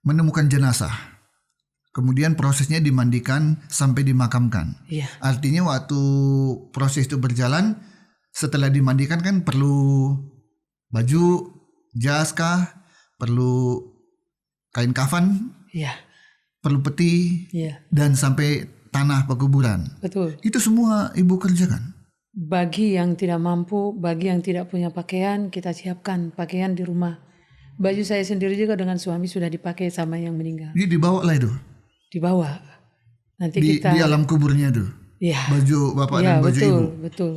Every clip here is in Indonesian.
Menemukan jenazah, kemudian prosesnya dimandikan sampai dimakamkan. Iya. Artinya waktu proses itu berjalan, setelah dimandikan kan perlu baju, jas kah, perlu kain kafan, Iya. perlu peti, Iya. dan sampai tanah pekuburan. Betul. Itu semua ibu kerjakan. Bagi yang tidak mampu, bagi yang tidak punya pakaian, kita siapkan pakaian di rumah. Baju saya sendiri juga dengan suami sudah dipakai sama yang meninggal. Jadi dibawa lah itu Dibawa. Nanti di kita. di alam kuburnya tuh. Iya. Baju bapak Iya, dan baju betul, ibu. betul.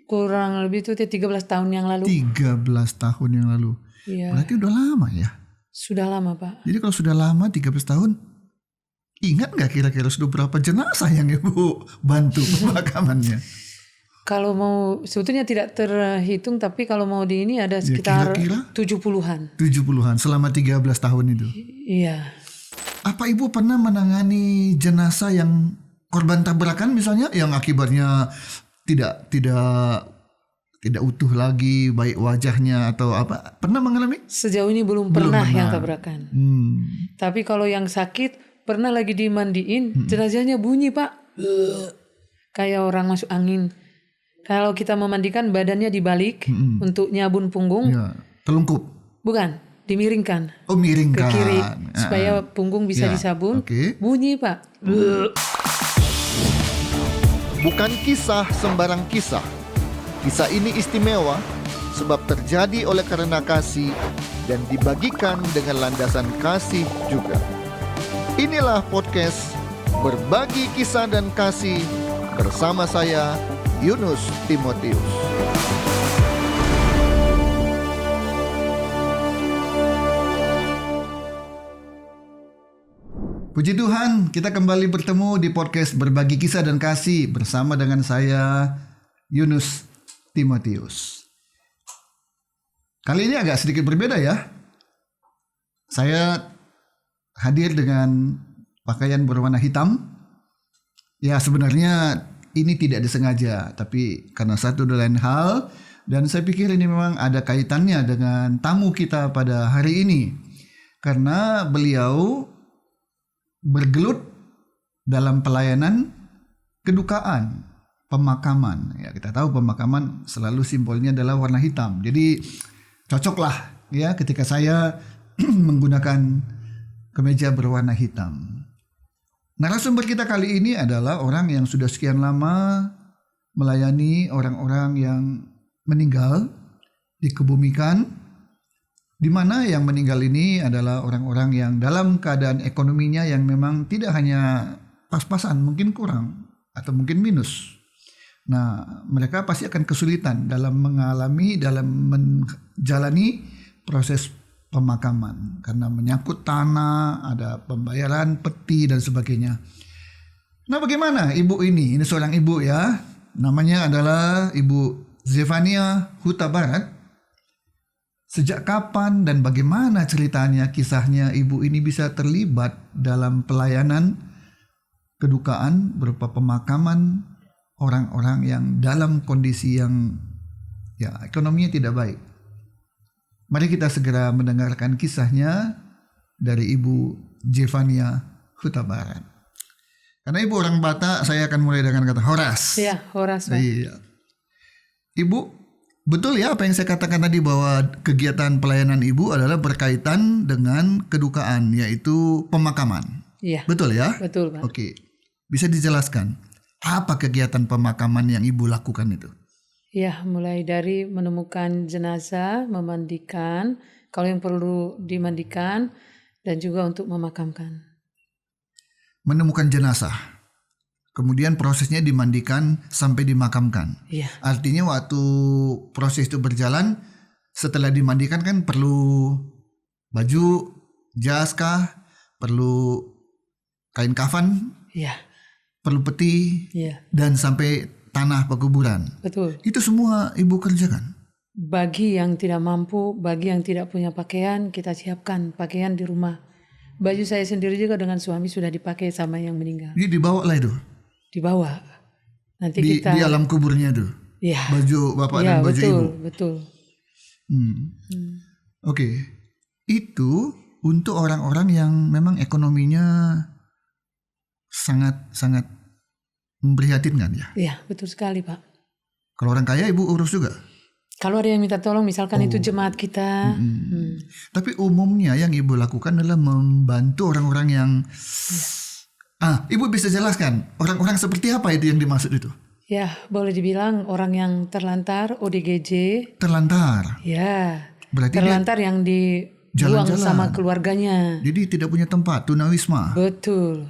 Kurang lebih itu 13 tahun yang lalu. 13 tahun yang lalu. Iya. Berarti udah lama ya. Sudah lama, Pak. Jadi kalau sudah lama 13 tahun, ingat nggak kira-kira sudah berapa jenazah yang ibu bantu pemakamannya? Kalau mau, sebetulnya tidak terhitung, tapi kalau mau di ini ada sekitar kira-kira? 70-an. 70-an selama 13 tahun itu. Iya. Apa ibu pernah menangani jenazah yang korban tabrakan misalnya, yang akibatnya tidak utuh lagi baik wajahnya atau apa? Pernah mengalami? Sejauh ini belum pernah yang tabrakan. Tapi kalau yang sakit, pernah lagi dimandiin, jenazahnya bunyi, Pak. Kayak orang masuk angin. Kalau kita memandikan, badannya dibalik untuk nyabun punggung. Ya, telungkup. Bukan, dimiringkan. Oh, miringkan. Ke kiri, supaya punggung bisa disabun. Oke. Bunyi, Pak. Bukan kisah sembarang kisah. Kisah ini istimewa sebab terjadi oleh karena kasih dan dibagikan dengan landasan kasih juga. Inilah podcast Berbagi Kisah dan Kasih bersama saya, Yunus Timotius. Puji Tuhan, kita kembali bertemu di podcast Berbagi Kisah dan Kasih bersama dengan saya, Yunus Timotius. Kali ini agak sedikit berbeda ya. Saya hadir dengan pakaian berwarna hitam. Ya, sebenarnya ini tidak disengaja, tapi karena satu dan lain hal, dan saya pikir ini memang ada kaitannya dengan tamu kita pada hari ini. Karena beliau bergelut dalam pelayanan kedukaan, pemakaman. Ya, kita tahu pemakaman selalu simbolnya adalah warna hitam. Jadi cocoklah ya ketika saya menggunakan kemeja berwarna hitam. Narasumber kita kali ini adalah orang yang sudah sekian lama melayani orang-orang yang meninggal, dikebumikan, di mana yang meninggal ini adalah orang-orang yang dalam keadaan ekonominya yang memang tidak hanya pas-pasan, mungkin kurang atau mungkin minus. Nah, mereka pasti akan kesulitan dalam menjalani proses pemakaman karena menyangkut tanah, ada pembayaran peti dan sebagainya. Nah, bagaimana ibu ini? Ini seorang ibu ya. Namanya adalah Ibu Zefania Huta Barat. Sejak kapan dan bagaimana ceritanya, kisahnya ibu ini bisa terlibat dalam pelayanan kedukaan berupa pemakaman orang-orang yang dalam kondisi yang ya ekonominya tidak baik. Mari kita segera mendengarkan kisahnya dari Ibu Zefania Huta Barat. Karena ibu orang Batak, saya akan mulai dengan kata horas. Iya, horas. Iya. Ibu, betul ya apa yang saya katakan tadi bahwa kegiatan pelayanan ibu adalah berkaitan dengan kedukaan, yaitu pemakaman. Iya. Betul ya? Betul, Pak. Oke. Bisa dijelaskan apa kegiatan pemakaman yang ibu lakukan itu? Ya, mulai dari menemukan jenazah, memandikan, kalau yang perlu dimandikan, dan juga untuk memakamkan. Menemukan jenazah, kemudian prosesnya dimandikan sampai dimakamkan. Iya. Artinya waktu proses itu berjalan, setelah dimandikan kan perlu baju, jas kah, perlu kain kafan, Iya. perlu peti, Iya. dan sampai tanah pekuburan. Betul. Itu semua ibu kerjakan. Bagi yang tidak mampu, bagi yang tidak punya pakaian, kita siapkan pakaian di rumah. Baju saya sendiri juga dengan suami sudah dipakai sama yang meninggal. Jadi dibawa lah itu. Dibawa. Nanti Di alam kuburnya tuh. Iya. Baju bapak Iya, dan baju betul, ibu. betul. Oke. Itu untuk orang-orang yang memang ekonominya sangat memprihatinkan ya. Iya, betul sekali Pak. Kalau orang kaya Ibu urus juga. Kalau ada yang minta tolong, misalkan itu jemaat kita. Tapi umumnya yang Ibu lakukan adalah membantu orang-orang yang Ibu bisa jelaskan orang-orang seperti apa itu yang dimaksud itu? Ya, boleh dibilang orang yang terlantar, ODGJ. Terlantar. Ya, Berarti terlantar yang dibuang jalan-jalan sama keluarganya. jadi tidak punya tempat, tunawisma. Betul.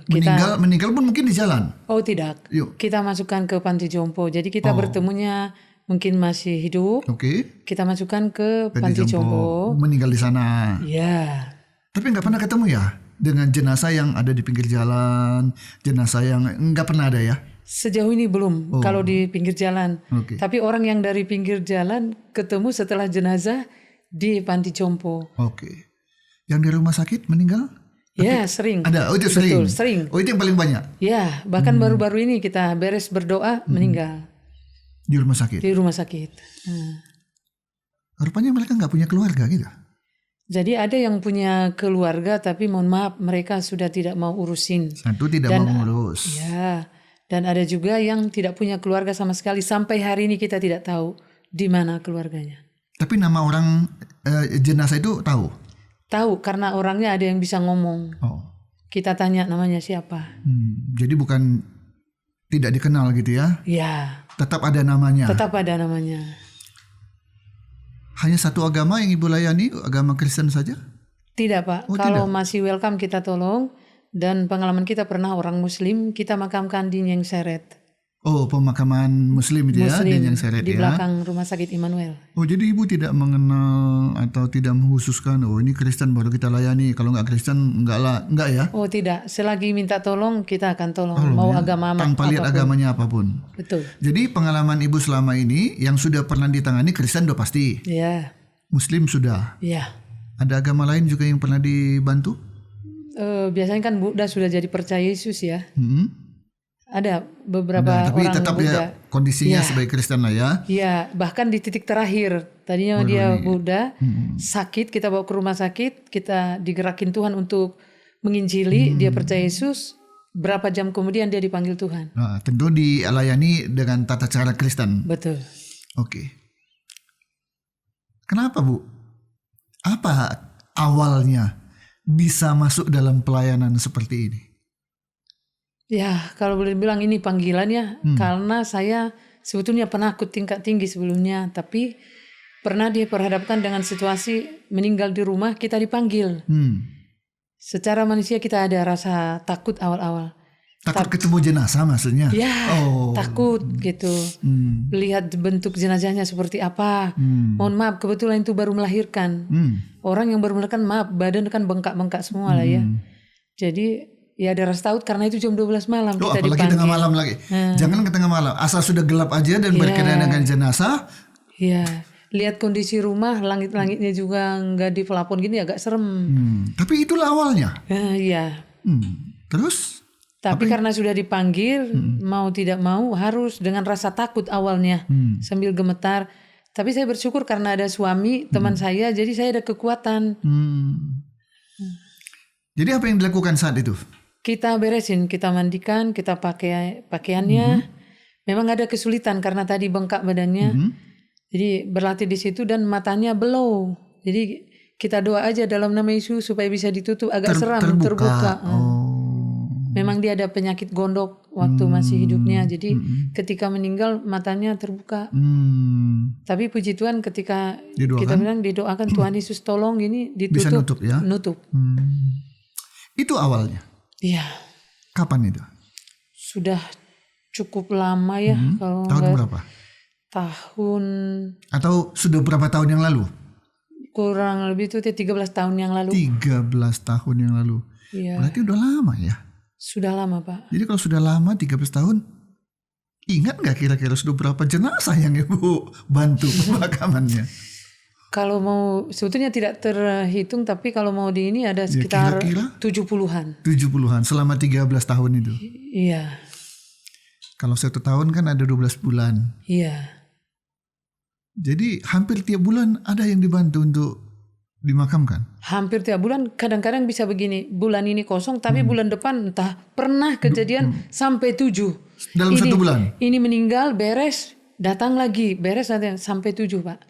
Meninggal pun mungkin di jalan. Oh tidak, Yuk. kita masukkan ke panti jompo. Jadi kita bertemunya mungkin masih hidup. Oke. Kita masukkan ke panti jompo. Meninggal di sana. Ya, Tapi nggak pernah ketemu ya dengan jenazah yang ada di pinggir jalan, jenazah yang nggak pernah ada ya. sejauh ini belum. Kalau di pinggir jalan. Oke. Tapi orang yang dari pinggir jalan ketemu setelah jenazah di panti jompo. Oke. Yang di rumah sakit meninggal? Ya, sering. Ada. Oh itu sering. Betul, sering. Oh itu yang paling banyak Ya, bahkan baru-baru ini kita beres berdoa meninggal di rumah sakit. di rumah sakit. Rupanya mereka nggak punya keluarga gitu. Jadi ada yang punya keluarga tapi mohon maaf mereka sudah tidak mau urusin. Satu tidak mau ngurus. Ya, dan ada juga yang tidak punya keluarga sama sekali. Sampai hari ini kita tidak tahu di mana keluarganya. Tapi nama orang jenazah itu tahu. Tahu karena orangnya ada yang bisa ngomong. Oh. Kita tanya namanya siapa. Jadi bukan tidak dikenal gitu ya. Ya, Tetap ada namanya. tetap ada namanya. Hanya satu agama yang Ibu layani, agama Kristen saja? Tidak Pak, Oh, kalau masih welcome kita tolong. Dan pengalaman kita pernah orang Muslim kita makamkan di Nyengseret. Oh, pemakaman Muslim itu ya, di Nyengseret di ya. belakang rumah sakit Immanuel. Oh, jadi Ibu tidak mengenal atau tidak menghususkan, oh ini Kristen baru kita layani, kalau nggak Kristen enggak ya? Oh tidak, selagi minta tolong kita akan tolong. Mau agama Tanpa lihat apapun. agamanya apapun. Betul. Jadi pengalaman Ibu selama ini yang sudah pernah ditangani Kristen udah pasti. Ya, Muslim sudah. ya. Ada agama lain juga yang pernah dibantu? Biasanya kan Buddha sudah jadi percaya Yesus ya. Ada beberapa Nah, tapi orang tetap Buddha. ya kondisinya sebagai Kristen lah ya. Ya, bahkan di titik terakhir. Tadinya dia Buddha, sakit, kita bawa ke rumah sakit, kita digerakin Tuhan untuk menginjili, dia percaya Yesus. Berapa jam kemudian dia dipanggil Tuhan. Nah, tentu dilayani dengan tata cara Kristen. Betul. Oke. Kenapa Bu? Apa awalnya bisa masuk dalam pelayanan seperti ini? Ya, kalau boleh bilang ini panggilannya karena saya sebetulnya penakut tingkat tinggi sebelumnya, tapi pernah diperhadapkan dengan situasi meninggal di rumah, kita dipanggil. Secara manusia kita ada rasa takut awal-awal. Takut ketemu jenazah maksudnya? Ya, takut gitu. Lihat bentuk jenazahnya seperti apa. Mohon maaf, kebetulan itu baru melahirkan. Orang yang baru melahirkan, maaf, badan kan bengkak-bengkak semua lah ya. Jadi ya ada rasa takut karena itu jam 12 malam kita apalagi dipanggil. tengah malam lagi. Jangan ke tengah malam, asal sudah gelap aja dan berkenaan dengan jenazah. Iya, lihat kondisi rumah, langit-langitnya juga nggak di pelapon gini agak serem. Tapi itulah awalnya. Iya. Terus? Tapi karena sudah dipanggil, mau tidak mau harus dengan rasa takut awalnya, sambil gemetar. Tapi saya bersyukur karena ada suami, teman saya, jadi saya ada kekuatan. Jadi apa yang dilakukan saat itu? Kita beresin, kita mandikan, kita pakai pakaiannya. Memang ada kesulitan karena tadi bengkak badannya. Jadi berlatih di situ dan matanya belau. Jadi kita doa aja dalam nama Yesus supaya bisa ditutup agak seram, terbuka. Memang dia ada penyakit gondok waktu masih hidupnya. Jadi ketika meninggal matanya terbuka. Tapi puji Tuhan ketika kita bilang didoakan Tuhan Yesus tolong ini ditutup. Bisa nutup ya? Nutup. Itu awalnya. Iya. Kapan itu? Sudah cukup lama ya. Kalau Tahun berapa? Tahun. Atau sudah berapa tahun yang lalu? Kurang lebih itu 13 tahun yang lalu. 13 tahun yang lalu. Iya. Berarti udah lama ya? Sudah lama Pak. Jadi kalau sudah lama 13 tahun, ingat nggak kira-kira sudah berapa jenazah yang Ibu bantu pemakamannya? Kalau mau sebetulnya tidak terhitung, tapi kalau mau di ini ada sekitar kira-kira 70-an. 70-an selama 13 tahun itu. Iya. Kalau 1 tahun kan ada 12 bulan. Iya. Jadi hampir tiap bulan ada yang dibantu untuk dimakamkan. Hampir tiap bulan, kadang-kadang bisa begini, bulan ini kosong, tapi bulan depan entah pernah kejadian sampai 7. Dalam 1 bulan. Ini meninggal, beres, datang lagi, beres datang sampai 7, Pak.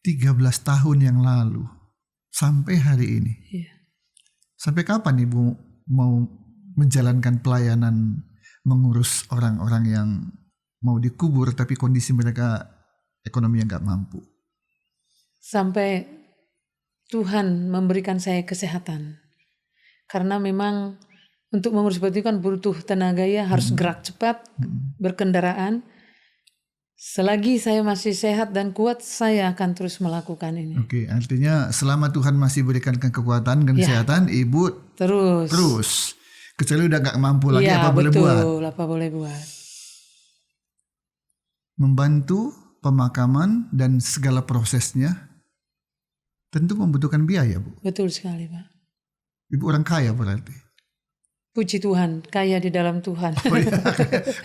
13 tahun yang lalu sampai hari ini. Iya. Sampai kapan Ibu mau menjalankan pelayanan mengurus orang-orang yang mau dikubur tapi kondisi mereka ekonomi yang gak mampu? Sampai Tuhan memberikan saya kesehatan. Karena memang untuk mengurus seperti itu kan butuh tenaga ya, harus gerak cepat, berkendaraan. Selagi saya masih sehat dan kuat, saya akan terus melakukan ini. Oke, artinya selama Tuhan masih berikan kekuatan dan kesehatan, Ibu terus. Kecuali udah gak mampu lagi, Ya, apa boleh buat? betul, apa boleh buat. Membantu pemakaman dan segala prosesnya tentu membutuhkan biaya, Bu. Betul sekali, Pak. Ibu orang kaya berarti. Puji Tuhan, kaya di dalam Tuhan. Oh iya,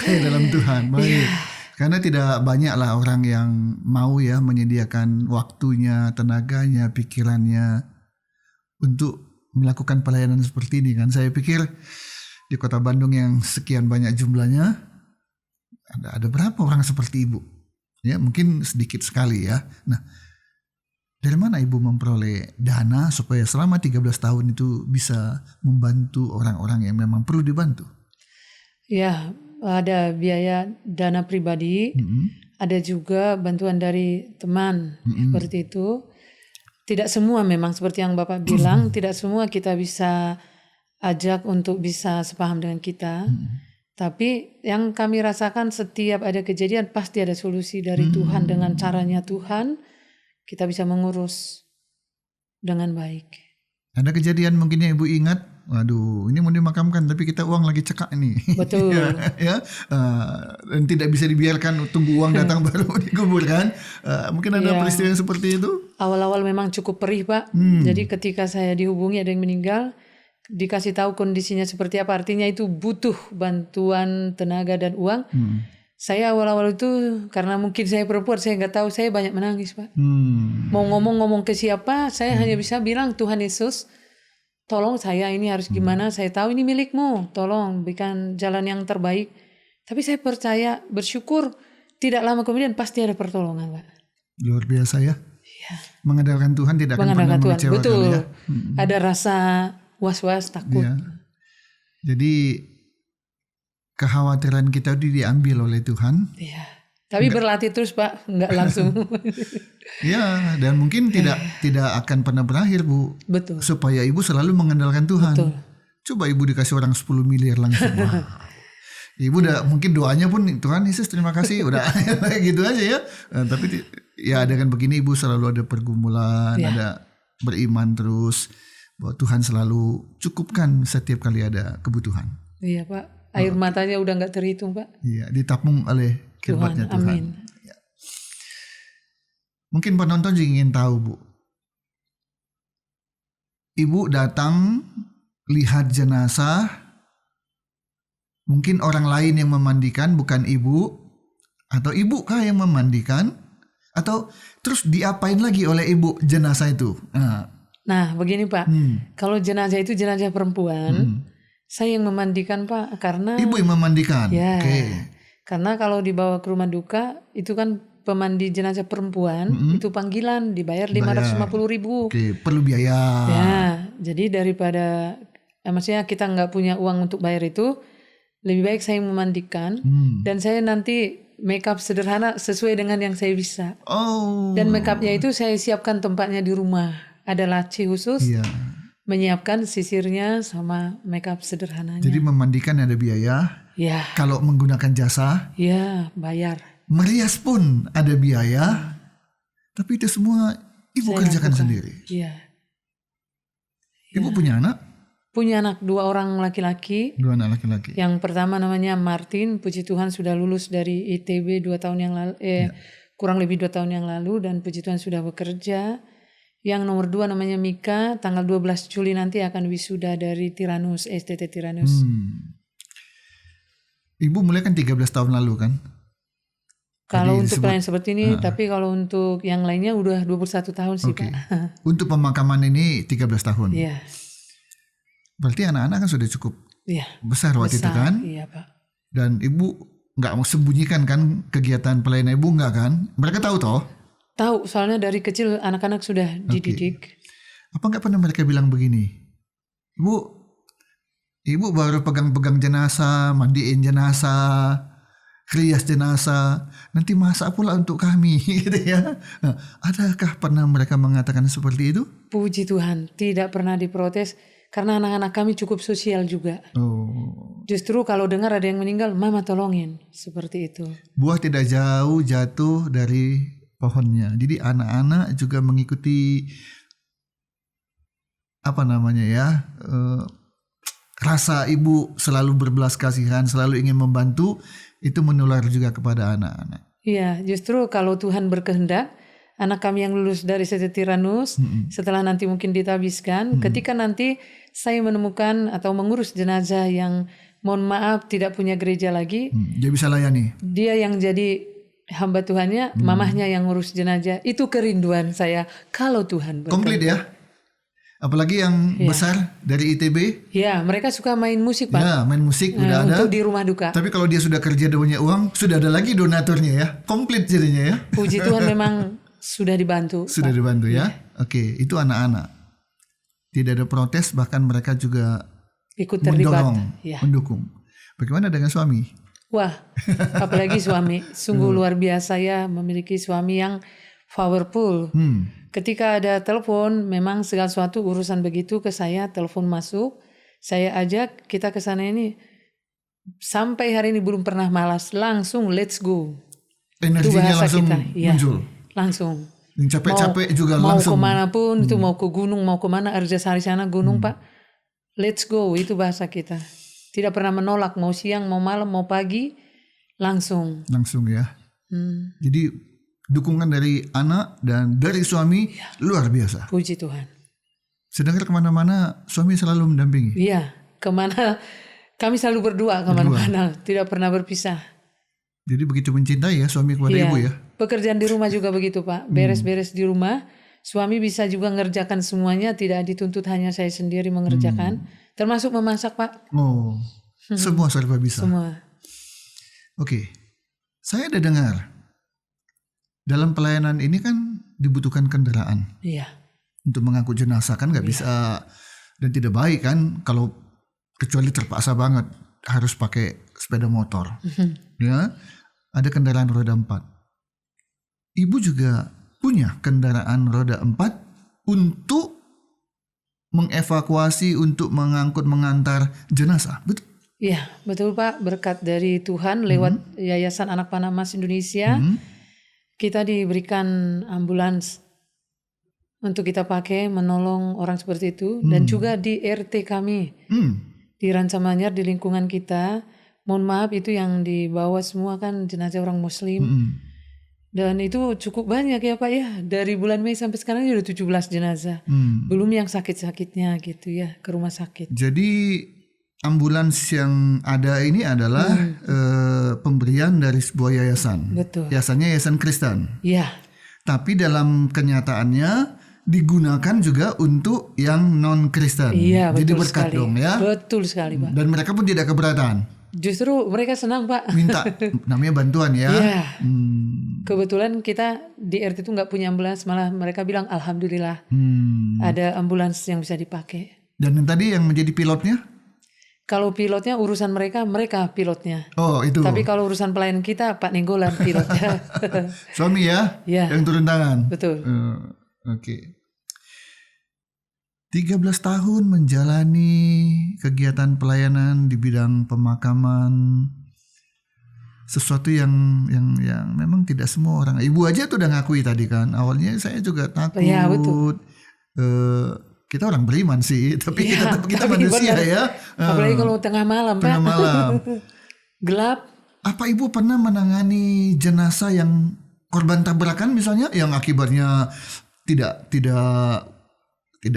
kaya dalam Tuhan. Baik. Karena tidak banyaklah orang yang mau ya menyediakan waktunya, tenaganya, pikirannya untuk melakukan pelayanan seperti ini kan. Saya pikir di Kota Bandung yang sekian banyak jumlahnya, ada berapa orang seperti Ibu? Ya mungkin sedikit sekali ya. Nah, dari mana Ibu memperoleh dana supaya selama 13 tahun itu bisa membantu orang-orang yang memang perlu dibantu? Ya, ada biaya dana pribadi, ada juga bantuan dari teman, seperti itu. Tidak semua memang seperti yang Bapak bilang, tidak semua kita bisa ajak untuk bisa sepaham dengan kita. Tapi yang kami rasakan setiap ada kejadian pasti ada solusi dari Tuhan, dengan caranya Tuhan kita bisa mengurus dengan baik. Ada kejadian mungkin yang Ibu ingat, waduh ini mau dimakamkan tapi kita uang lagi cekak nih. Betul. ya, dan tidak bisa dibiarkan tunggu uang datang baru dikuburkan. Mungkin ada peristiwa yang seperti itu? Awal-awal memang cukup perih, Pak. Jadi ketika saya dihubungi ada yang meninggal, dikasih tahu kondisinya seperti apa, artinya itu butuh bantuan tenaga dan uang. Saya awal-awal itu karena mungkin saya perempuan, saya nggak tahu, saya banyak menangis, Pak. Mau ngomong ke siapa, saya hanya bisa bilang, Tuhan Yesus, tolong saya ini harus gimana, saya tahu ini milikmu, tolong berikan jalan yang terbaik. Tapi saya percaya, bersyukur, tidak lama kemudian pasti ada pertolongan, Pak. Luar biasa ya. Mengandalkan Tuhan tidak akan pernah mengecewakan. Betul. Ya. Ada rasa was-was, takut. Ya. Jadi kekhawatiran kita itu diambil oleh Tuhan. Iya. Tapi berlatih terus, Pak, nggak langsung. Ya, dan mungkin tidak akan pernah berakhir, Bu. Betul. Supaya Ibu selalu mengandalkan Tuhan. Betul. Coba Ibu dikasih orang 10 miliar langsung. Ibu udah mungkin doanya pun, Tuhan Yesus terima kasih, udah gitu aja ya. Tapi ya dengan begini Ibu selalu ada pergumulan, ada beriman terus bahwa Tuhan selalu cukupkan setiap kali ada kebutuhan. Iya, Pak. Air matanya udah nggak terhitung, Pak. Iya, ditapung oleh kirbatnya Tuhan. Amin. Ya. Mungkin penonton juga ingin tahu, Bu. Ibu datang lihat jenazah, mungkin orang lain yang memandikan, bukan Ibu, atau Ibu kah yang memandikan, atau terus diapain lagi oleh Ibu jenazah itu? Nah, begini, Pak. Kalau jenazah itu jenazah perempuan, saya yang memandikan, Pak, karena Ibu yang memandikan. Ya. Oke. Karena kalau dibawa ke rumah duka itu kan pemandi jenazah perempuan itu panggilan dibayar 550.000. Oke, perlu biaya. Ya, jadi daripada maksudnya kita nggak punya uang untuk bayar itu, lebih baik saya memandikan dan saya nanti make up sederhana sesuai dengan yang saya bisa. Oh. Dan make upnya itu saya siapkan tempatnya di rumah. Ada laci khusus. Iya. Menyiapkan sisirnya sama makeup sederhananya. Jadi memandikan ada biaya. Ya. Kalau menggunakan jasa. Ya, bayar. Merias pun ada biaya. Tapi itu semua Ibu Saya kerjakan lakukan. sendiri. Iya. Ibu punya anak? Punya anak 2 orang laki-laki. 2 anak laki-laki. Yang pertama namanya Martin, puji Tuhan sudah lulus dari ITB 2 tahun yang lalu, kurang lebih 2 tahun yang lalu, dan puji Tuhan sudah bekerja. Yang nomor 2 namanya Mika, tanggal 12 Juli nanti akan wisuda dari Tiranus, STT Tiranus. Ibu mulai kan 13 tahun lalu kan? Kalau Jadi untuk disebut- pelayan seperti ini, tapi kalau untuk yang lainnya udah 21 tahun sih, Oke. Pak. Untuk pemakaman ini 13 tahun. Iya, Berarti anak-anak kan sudah cukup iya. besar waktu itu Besar, kan. iya Pak. Dan ibu nggak mau sembunyikan kan kegiatan pelayanan ibu nggak kan? Mereka tahu toh? Tahu, soalnya dari kecil anak-anak sudah dididik. Apa nggak pernah mereka bilang begini? Ibu baru pegang-pegang jenazah, mandiin jenazah, rias jenazah, nanti masak pula untuk kami gitu ya. Nah, adakah pernah mereka mengatakan seperti itu? Puji Tuhan, tidak pernah diprotes karena anak-anak kami cukup sosial juga. Oh, Justru kalau dengar ada yang meninggal, mama tolongin, seperti itu. buah tidak jauh jatuh dari pohonnya. Jadi anak-anak juga mengikuti apa namanya ya, rasa ibu selalu berbelas kasihan, selalu ingin membantu, itu menular juga kepada anak-anak. Iya, justru kalau Tuhan berkehendak, anak kami yang lulus dari ST Tiranus, setelah nanti mungkin ditabiskan, ketika nanti saya menemukan atau mengurus jenazah yang mohon maaf tidak punya gereja lagi, Dia bisa layani. dia yang jadi hamba Tuhannya, mamahnya yang ngurus jenazah. Itu kerinduan saya kalau Tuhan berkehendak. Komplit ya. Apalagi yang besar dari ITB, Ya, mereka suka main musik, Pak. ya main musik udah ada. Untuk di rumah duka. Tapi kalau dia sudah kerja dan punya uang, sudah ada lagi donaturnya ya. Komplit jadinya ya. Puji Tuhan memang sudah dibantu. Sudah dibantu ya. Oke, itu anak-anak. Tidak ada protes, bahkan mereka juga Ikut terlibat. mendorong, Ya. mendukung. Bagaimana dengan suami? Wah, apalagi suami. Sungguh luar biasa ya memiliki suami yang powerful. Ketika ada telepon, memang segala sesuatu urusan begitu ke saya, telepon masuk, saya ajak kita ke sana ini. Sampai hari ini belum pernah malas, langsung let's go. Itu Energinya bahasa langsung kita. Iya, muncul. langsung. Yang capek-capek juga Mau langsung. kemanapun, itu mau ke gunung, mau kemana, Arjasari sana gunung Pak. Let's go, itu bahasa kita. Tidak pernah menolak, mau siang, mau malam, mau pagi, langsung. Langsung ya. Jadi dukungan dari anak dan dari suami luar biasa. Puji Tuhan. Sedangkan kemana-mana suami selalu mendampingi. Iya, kemana, kami selalu berdua kemana-mana, tidak pernah berpisah. Jadi begitu mencintai ya suami kepada Iya. ibu ya. Pekerjaan di rumah juga begitu Pak, beres-beres di rumah. Suami bisa juga mengerjakan semuanya, tidak dituntut hanya saya sendiri mengerjakan. Termasuk memasak Pak, Oh, semua serba bisa. semua. Oke, saya ada dengar dalam pelayanan ini kan dibutuhkan kendaraan Iya, untuk mengangkut jenazah kan nggak bisa dan tidak baik kan kalau kecuali terpaksa banget harus pakai sepeda motor. Ya, ada kendaraan roda 4. Ibu juga punya kendaraan roda 4 untuk mengevakuasi, untuk mengangkut, mengantar jenazah. Betul? iya betul Pak. Berkat dari Tuhan lewat Yayasan Anak Panah Emas Indonesia, kita diberikan ambulans untuk kita pakai menolong orang seperti itu. Dan juga di RT kami, di Rancamanyar, di lingkungan kita, mohon maaf itu yang dibawa semua kan jenazah orang Muslim. Dan itu cukup banyak ya Pak ya. Dari bulan Mei sampai sekarang sudah 17 jenazah. Belum yang sakit-sakitnya gitu ya, ke rumah sakit. Jadi ambulans yang ada ini adalah pemberian dari sebuah yayasan. Betul. Yayasannya Yayasan Kristen. Iya, Tapi dalam kenyataannya digunakan juga untuk yang non Kristen. iya Jadi betul berkat sekali. dong ya. Betul sekali Pak. Dan mereka pun tidak keberatan. Justru mereka senang Pak. Minta namanya bantuan ya. Iya. Kebetulan kita di RT itu nggak punya ambulans, malah mereka bilang alhamdulillah ada ambulans yang bisa dipakai. Dan yang tadi yang menjadi pilotnya? Kalau pilotnya urusan mereka pilotnya. Oh itu. Tapi kalau urusan pelayan kita Pak Nenggolan pilotnya. Suami ya? Iya. Yang turun tangan? Betul. Oke. 13 tahun menjalani kegiatan pelayanan di bidang pemakaman. Sesuatu yang memang tidak semua orang. Ibu aja tuh udah ngakui tadi kan. Awalnya saya juga takut. Iya, betul. Kita orang beriman sih, tapi Iya, kita tapi manusia benar. ya. Apalagi kalau tengah malam Tengah Pak. malam. Gelap. Apa ibu pernah menangani jenazah yang korban tabrakan misalnya, yang akibatnya tidak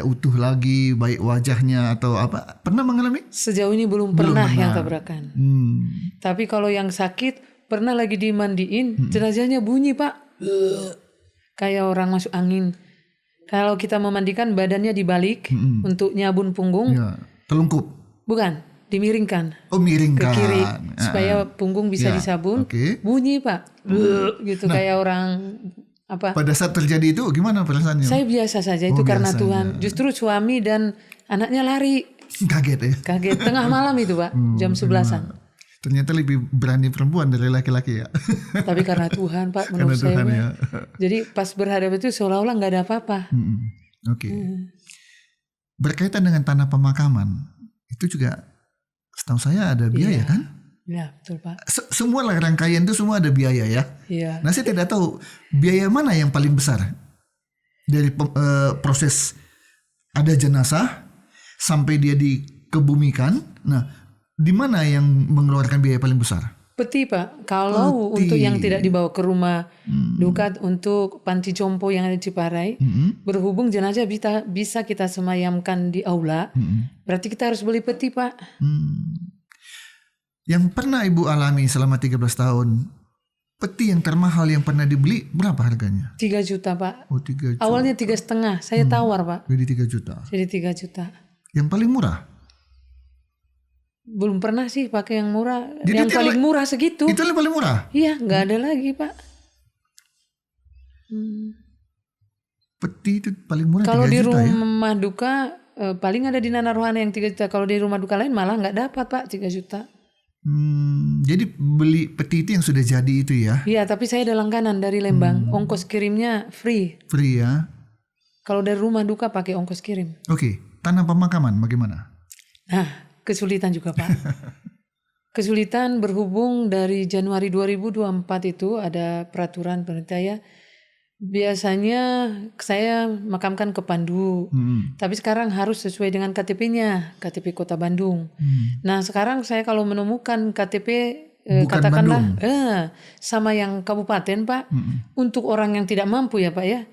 utuh lagi baik wajahnya atau apa? Pernah mengalami? Sejauh ini belum pernah yang tabrakan. Tapi kalau yang sakit pernah lagi dimandiin, jenazahnya bunyi Pak. Kayak orang masuk angin. Kalau kita memandikan badannya dibalik untuk nyabun punggung. Ya, telungkup. Bukan, dimiringkan. Oh, Ke miringkan. kiri supaya punggung bisa Ya, disabun. oke. Bunyi Pak. Gitu kayak orang apa? Pada saat terjadi itu gimana perasaannya? Saya biasa saja itu karena biasa Tuhan. Justru suami dan anaknya lari. Kaget ya. Kaget tengah malam itu Pak, jam 11-an. Ternyata lebih berani perempuan dari laki-laki ya. Tapi karena Tuhan Pak Karena menurut saya. Tuhan Pak. ya. Jadi pas berhadapan itu seolah-olah nggak ada apa-apa. Oke. Berkaitan dengan tanah pemakaman, itu juga setahu saya ada biaya kan? Ya betul Pak. Semua rangkaian itu semua ada biaya ya. Iya. Nah saya tidak tahu biaya mana yang paling besar dari proses ada jenazah sampai dia dikebumikan. Nah, di mana yang mengeluarkan biaya paling besar? Peti Pak. Kalau Peti. untuk yang tidak dibawa ke rumah duka untuk panti jompo yang ada di Ciparai, berhubung jenazah bisa kita semayamkan di aula, berarti kita harus beli peti Pak. Yang pernah Ibu alami selama 13 tahun, peti yang termahal yang pernah dibeli berapa harganya? 3 juta Pak. Oh 3 juta. Awalnya 3,5, saya tawar Pak. Jadi 3 juta. Jadi 3 juta. Yang paling murah? Belum pernah sih pakai yang murah. Jadi yang paling murah segitu. Itu yang paling murah? Iya, nggak ada lagi Pak. Peti itu paling murah 3 Kalau di juta ya? rumah duka paling ada di Nana Rohana yang 3 juta. Kalau di rumah duka lain malah nggak dapat Pak 3 juta. Jadi beli peti itu yang sudah jadi itu ya? Iya, tapi saya ada langganan dari Lembang. Ongkos kirimnya free. Free ya? Kalau dari rumah duka pakai ongkos kirim. Oke, tanah pemakaman bagaimana? Nah, kesulitan juga Pak. Kesulitan berhubung dari Januari 2024 itu ada peraturan pemerintah ya. Biasanya saya makamkan ke Pandu. Tapi sekarang harus sesuai dengan KTP-nya, KTP Kota Bandung. Nah, sekarang saya kalau menemukan KTP Bukan katakanlah Bandung. sama yang kabupaten Pak, untuk orang yang tidak mampu ya Pak ya.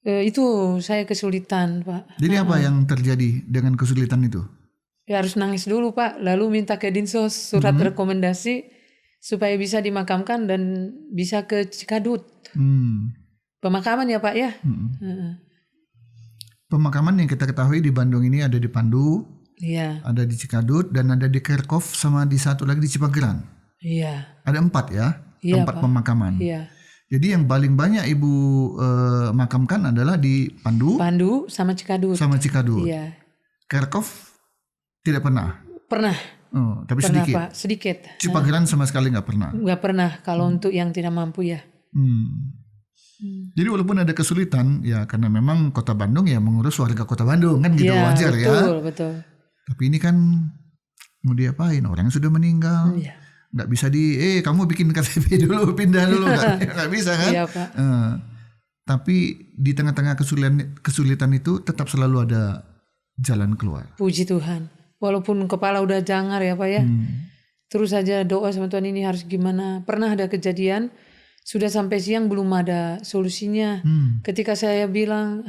Itu saya kesulitan Pak. Jadi apa yang terjadi dengan kesulitan itu? Ya harus nangis dulu Pak, lalu minta ke Dinsos surat rekomendasi supaya bisa dimakamkan dan bisa ke Cikadut. Pemakaman ya Pak ya. Pemakaman yang kita ketahui di Bandung ini ada di Pandu, Iya, ada di Cikadut, dan ada di Kerkov, sama di satu lagi di Cipageran. iya, Ada 4 ya, Iya, tempat Pak. pemakaman. iya. Jadi yang paling banyak Ibu makamkan adalah di Pandu Pandu sama Cikadut. sama Cikadut. Iya. Kerkov tidak pernah. Pernah, Oh, tapi pernah sedikit. Pak, sedikit. Cipageran sama sekali nggak pernah. Nggak pernah kalau untuk yang tidak mampu ya. Jadi walaupun ada kesulitan ya karena memang Kota Bandung ya mengurus warga Kota Bandung kan gitu, Iya, wajar ya. betul, betul. Tapi ini kan mau diapain, orang sudah meninggal. Iya. Nggak bisa kamu bikin KTP dulu, pindah dulu, nggak bisa kan? Iya Pak. Tapi di tengah-tengah kesulitan itu tetap selalu ada jalan keluar. Puji Tuhan. Walaupun kepala udah jangar ya Pak ya. Terus saja doa sama Tuhan, ini harus gimana. Pernah ada kejadian, sudah sampai siang belum ada solusinya. Ketika saya bilang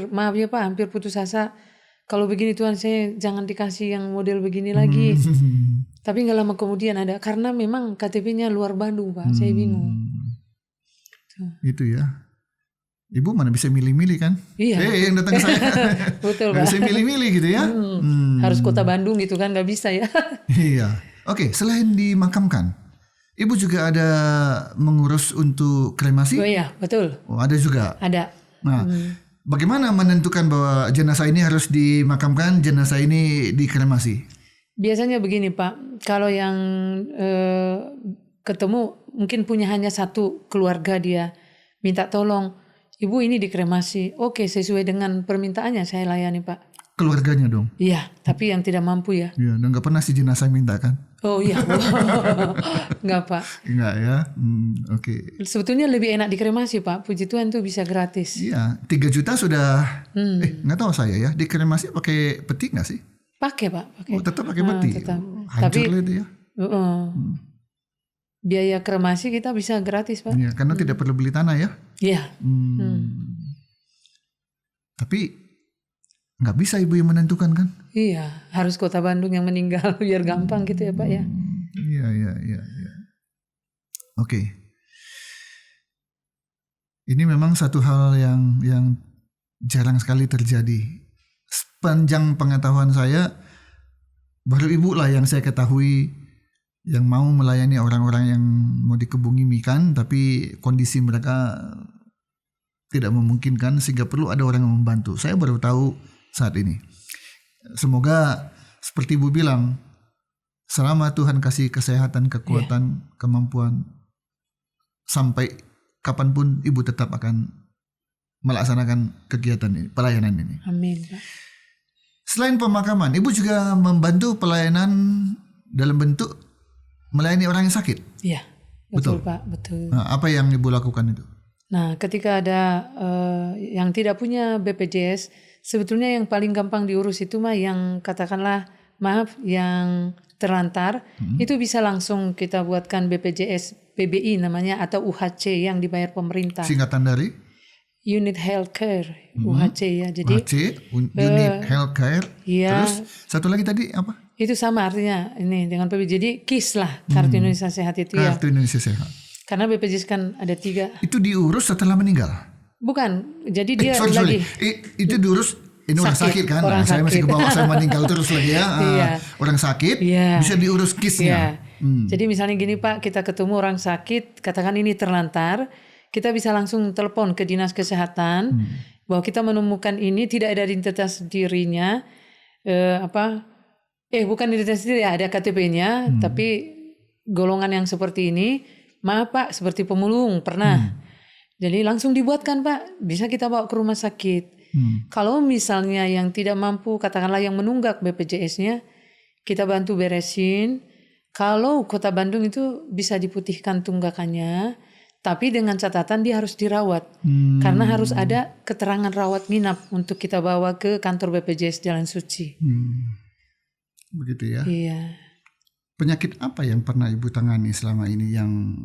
maaf ya Pak, hampir putus asa. Kalau begini Tuhan, saya jangan dikasih yang model begini lagi. Tapi nggak lama kemudian ada, karena memang KTP-nya luar Bandung Pak. Saya bingung. Itu ya. Ibu mana bisa milih-milih kan? Iya. Yang datang ke saya. Betul Nggak Pak. bisa milih-milih gitu ya. Harus Kota Bandung gitu kan, nggak bisa ya. Iya. Oke, selain dimakamkan, Ibu juga ada mengurus untuk kremasi? Oh iya, betul. Oh, ada juga. Ada. Nah, bagaimana menentukan bahwa jenazah ini harus dimakamkan, jenazah ini dikremasi? Biasanya begini Pak, kalau yang ketemu mungkin punya hanya satu keluarga, dia minta tolong, Ibu ini dikremasi. Oke, sesuai dengan permintaannya saya layani Pak. Keluarganya dong? Iya, tapi yang tidak mampu ya. Iya, dan nggak pernah si jenazah minta kan? Oh iya, nggak Pak. Enggak ya? Oke. Sebetulnya lebih enak dikremasi Pak, puji Tuhan tuh bisa gratis. Iya, 3 juta sudah, nggak tahu saya ya, dikremasi pakai peti nggak sih? Pakai Pak, pakai. Oh, tetap pakai peti? Tetap. Hancur lah itu ya? Biaya kremasi kita bisa gratis Pak. Iya, karena tidak perlu beli tanah ya? Iya. Tapi nggak bisa Ibu yang menentukan kan? Iya, harus Kota Bandung yang meninggal biar gampang gitu ya Pak ya. Iya. Oke. Ini memang satu hal yang jarang sekali terjadi. Sepanjang pengetahuan saya, baru ibu lah yang saya ketahui yang mau melayani orang-orang yang mau dikebumikan, tapi kondisi mereka tidak memungkinkan sehingga perlu ada orang yang membantu. Saya baru tahu saat ini. Semoga seperti ibu bilang, selama Tuhan kasih kesehatan, kekuatan, kemampuan, sampai kapanpun ibu tetap akan melaksanakan kegiatan ini, pelayanan ini. Amin, Pak. Selain pemakaman, ibu juga membantu pelayanan dalam bentuk melayani orang yang sakit. Iya, betul Pak, betul. Nah, apa yang ibu lakukan itu? Nah, ketika ada yang tidak punya BPJS, sebetulnya yang paling gampang diurus itu mah yang katakanlah yang terlantar, itu bisa langsung kita buatkan BPJS PBI namanya atau UHC yang dibayar pemerintah. Singkatan dari? Unit Healthcare, UHC ya. Jadi UHC, Unit Healthcare. Iya. Terus satu lagi tadi apa? Itu sama artinya ini dengan PBI. Jadi KIS lah, Kartu Indonesia Sehat itu ya. Kartu Indonesia Sehat. Karena BPJS kan ada 3. Itu diurus setelah meninggal? Bukan, jadi dia sorry. lagi. Itu diurus, ini orang sakit kan? Orang saya masih sakit. ke bawah, saya meninggal terus lagi ya. Iya. Orang sakit, bisa diurus KIS-nya. Iya. Jadi misalnya gini Pak, kita ketemu orang sakit, katakan ini terlantar, kita bisa langsung telepon ke dinas kesehatan bahwa kita menemukan ini tidak ada identitas dirinya, bukan identitas diri, ada KTP-nya, tapi golongan yang seperti ini, maaf Pak, seperti pemulung pernah. Jadi langsung dibuatkan Pak, bisa kita bawa ke rumah sakit. Kalau misalnya yang tidak mampu, katakanlah yang menunggak BPJS-nya, kita bantu beresin. Kalau Kota Bandung itu bisa diputihkan tunggakannya, tapi dengan catatan dia harus dirawat. Karena harus ada keterangan rawat nginap untuk kita bawa ke kantor BPJS Jalan Suci. Begitu ya. Iya. Penyakit apa yang pernah ibu tangani selama ini yang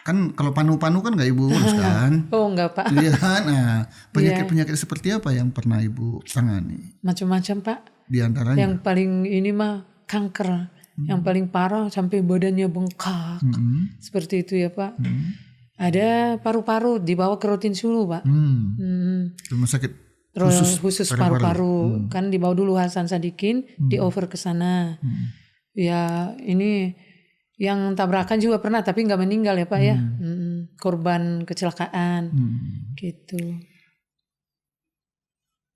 kan kalau panu-panu kan nggak ibu urus kan? Oh enggak Pak. Iya kan? Nah, penyakit-penyakit seperti apa yang pernah ibu tangani? Macam-macam Pak. Di antaranya? Yang paling ini mah kanker. Yang paling parah sampai badannya bengkak. Seperti itu ya Pak. Ada paru-paru dibawa ke Rutin Sulu Pak. Rumah sakit khusus paru-paru. Kan dibawa dulu Hasan Sadikin, di over ke sana. Ya ini yang tabrakan juga pernah tapi nggak meninggal ya Pak ya. Korban kecelakaan gitu.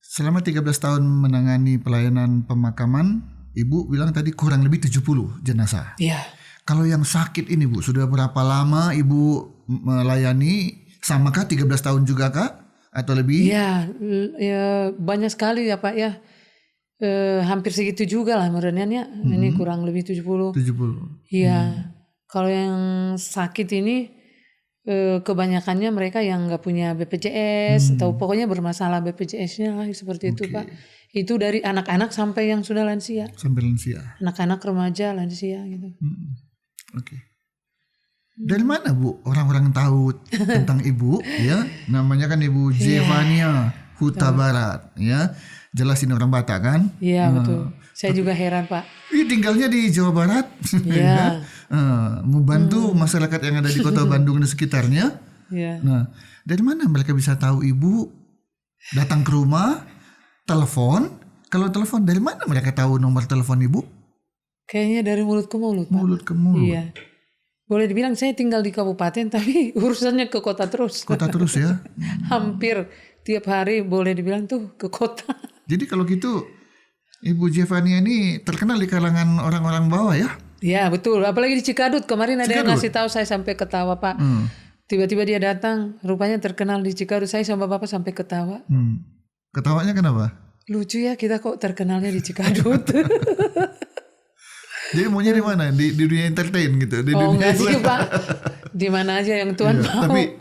Selama 13 tahun menangani pelayanan pemakaman, ibu bilang tadi kurang lebih 70 jenazah. Iya. Kalau yang sakit ini Bu, sudah berapa lama ibu melayani? Samakah 13 tahun juga Kak? Atau lebih? Iya, ya, banyak sekali ya Pak ya. Hampir segitu juga lah mereniannya. Ini kurang lebih 70. 70. Iya. Kalau yang sakit ini kebanyakannya mereka yang nggak punya BPJS atau pokoknya bermasalah BPJS-nya lah seperti itu Pak. Itu dari anak-anak sampai yang sudah lansia. Sampai lansia. Anak-anak remaja lansia gitu. Oke. Dari mana Bu orang-orang tahu tentang ibu ya? Namanya kan Ibu Jevania Huta Barat ya. Jelas ini orang Batak kan? Iya betul. Saya juga heran Pak. Tinggalnya di Jawa Barat. Iya. Membantu masyarakat yang ada di Kota Bandung dan sekitarnya. Iya. Nah, dari mana mereka bisa tahu ibu? Datang ke rumah, telepon. Kalau telepon dari mana mereka tahu nomor telepon ibu? Kayaknya dari mulut ke mulut Pak. Mulut ke mulut. Iya. Boleh dibilang saya tinggal di kabupaten tapi urusannya ke kota terus. Kota terus ya. Hampir tiap hari boleh dibilang tuh ke kota. Jadi kalau gitu Ibu Jevania ini terkenal di kalangan orang-orang bawah ya? Ya betul, apalagi di Cikadut. Kemarin ada yang ngasih tahu saya sampai ketawa Pak. Tiba-tiba dia datang, rupanya terkenal di Cikadut. Saya sama Bapak sampai ketawa. Ketawanya kenapa? Lucu ya kita kok terkenalnya di Cikadut. Jadi maunya di mana? Di dunia entertain gitu? Di dunia enggak sih Pak. Di mana aja yang Tuhan mau. Tapi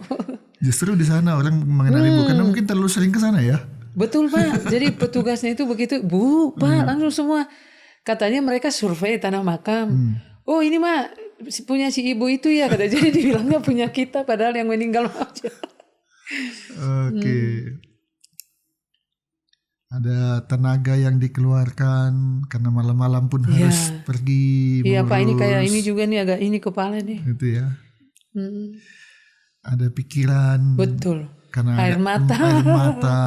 justru di sana orang mengenal ibu karena mungkin terlalu sering ke sana ya. Betul Pak. Jadi petugasnya itu begitu, Bu, Pak, langsung semua. Katanya mereka survei tanah makam. Oh ini mah punya si ibu itu ya kata. Jadi dibilangnya punya kita padahal yang meninggal aja. Oke. Ada tenaga yang dikeluarkan karena malam-malam pun harus pergi. Iya Pak, ini kayak ini juga nih agak ini kepala nih. Itu ya. Ada pikiran. Betul. Karena Air mata. Air mata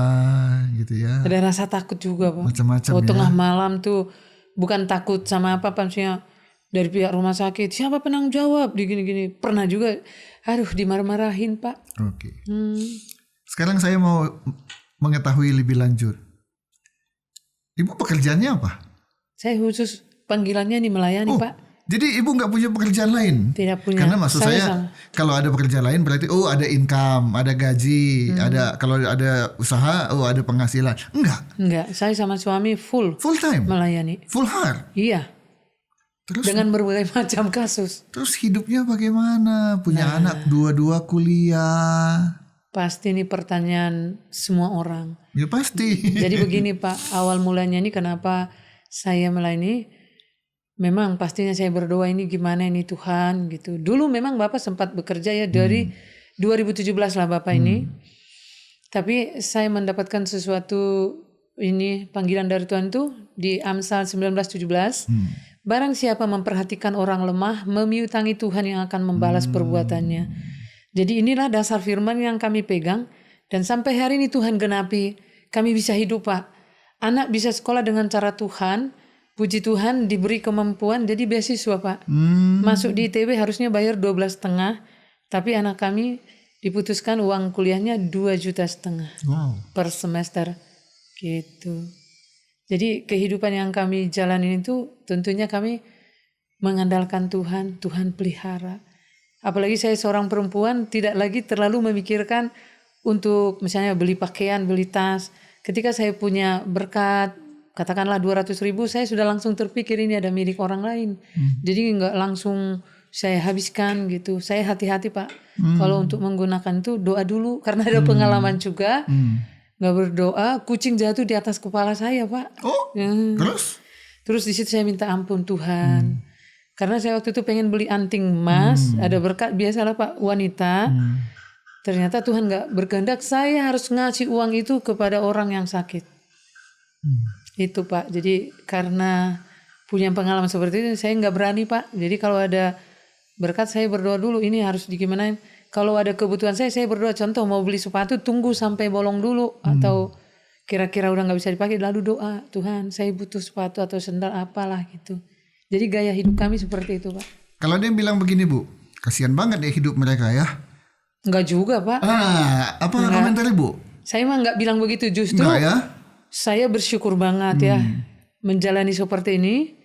gitu ya. Ada rasa takut juga Pak. Macam-macam ya. Tengah malam tuh bukan takut sama apa maksudnya dari pihak rumah sakit. Siapa penanggung jawab di gini-gini. Pernah juga aduh dimarah-marahin Pak. Oke. Sekarang saya mau mengetahui lebih lanjut. Ibu pekerjaannya apa? Saya khusus panggilannya nih melayani Pak. Jadi ibu nggak punya pekerjaan lain? Tidak punya. Karena maksud saya sama. kalau ada pekerjaan lain berarti ada income, ada gaji, ada kalau ada usaha, ada penghasilan. Enggak. Saya sama suami full time, melayani. full heart. Iya. Terus dengan berbagai macam kasus. Terus hidupnya bagaimana? Punya anak dua-dua kuliah. Pasti ini pertanyaan semua orang. Ya pasti. Jadi begini Pak, awal mulanya ini kenapa saya melayani? Memang pastinya saya berdoa ini gimana ini Tuhan gitu. Dulu memang Bapak sempat bekerja ya dari 2017 lah Bapak ini. Tapi saya mendapatkan sesuatu ini panggilan dari Tuhan itu di Amsal 19:17. Barang siapa memperhatikan orang lemah, memiutangi Tuhan yang akan membalas perbuatannya. Jadi inilah dasar firman yang kami pegang. Dan sampai hari ini Tuhan genapi. Kami bisa hidup Pak. Anak bisa sekolah dengan cara Tuhan. Puji Tuhan diberi kemampuan jadi beasiswa Pak. Masuk di ITB harusnya bayar 12,5. Tapi anak kami diputuskan uang kuliahnya 2,5 juta per semester. Gitu. Jadi kehidupan yang kami jalanin itu tentunya kami mengandalkan Tuhan. Tuhan pelihara. Apalagi saya seorang perempuan tidak lagi terlalu memikirkan untuk misalnya beli pakaian, beli tas. Ketika saya punya berkat katakanlah 200.000, saya sudah langsung terpikir ini ada milik orang lain. Jadi nggak langsung saya habiskan gitu. Saya hati-hati Pak. Kalau untuk menggunakan itu doa dulu. Karena ada pengalaman juga. Nggak berdoa, kucing jatuh di atas kepala saya Pak. Terus di situ saya minta ampun Tuhan. Karena saya waktu itu pengen beli anting emas. Ada berkat biasalah Pak wanita. Ternyata Tuhan nggak berkehendak. Saya harus ngasih uang itu kepada orang yang sakit. Itu Pak, jadi karena punya pengalaman seperti itu saya nggak berani Pak. Jadi kalau ada berkat saya berdoa dulu ini harus digimanain. Kalau ada kebutuhan saya berdoa. Contoh mau beli sepatu tunggu sampai bolong dulu. Atau kira-kira udah nggak bisa dipakai lalu doa. Tuhan saya butuh sepatu atau sendal apalah gitu. Jadi gaya hidup kami seperti itu Pak. Kalau dia bilang begini Bu, kasihan banget ya hidup mereka ya. Enggak juga Pak. Apa komentar Ibu? Saya mah nggak bilang begitu, justru enggak ya? Saya bersyukur banget ya menjalani seperti ini,